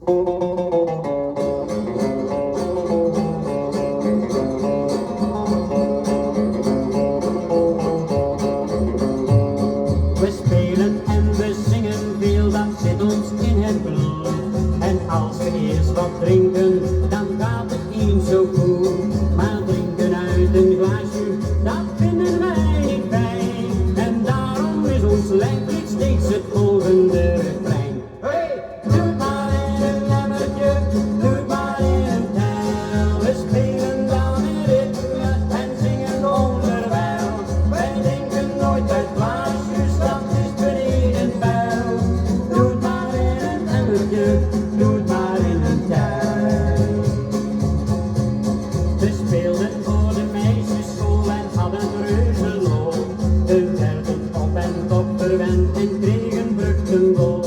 We spelen en we zingen veel, dat zit ons in het bloed. En als we eerst wat drinken, dan gaat het niet zo goed. Maar drinken uit een glaasje, dat vinden wij niet fijn. En daarom is ons lijflied steeds het volgende refrein. Hey! Doe het maar in een lemmertje, doe het maar in een tel. We spelen dan in ritme en zingen onderwijl. Wij drinken nooit uit glaasjes, dat is beneden peil. Doe het maar in een emmertje, doe het maar in een tel. We speelden voor de meisjesschool en hadden reuze lol. We werden op en top verwend en kregen bruggenbol.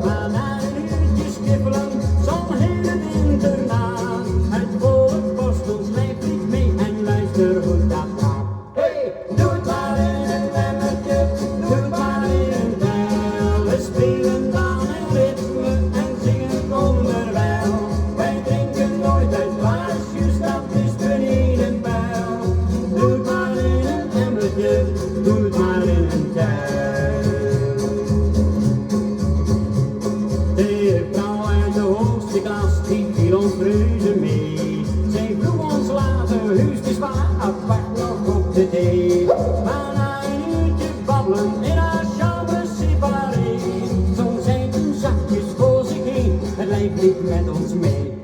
Maar na een uurtje skippelen, zo'n hele internaat. Het volk kost ons lijflied mee en luister hoe dat gaat. Hey, doe het maar in een emmertje, doe het maar in een tel. We spelen dan in ritme en zingen onderwijl. Wij drinken nooit uit glaasjes, dat is beneden peil. Doe het maar in een emmertje, doe het maar in een tel. De vrouw uit de hoogste klas, die viel ons reuze mee. Zij vroeg ons later, heus de zwaar, apart nog op de thee. Maar na een uurtje babbelen in haar chambre séparée, zong zij toen zachtjes voor zich heen, het lijflied met ons mee.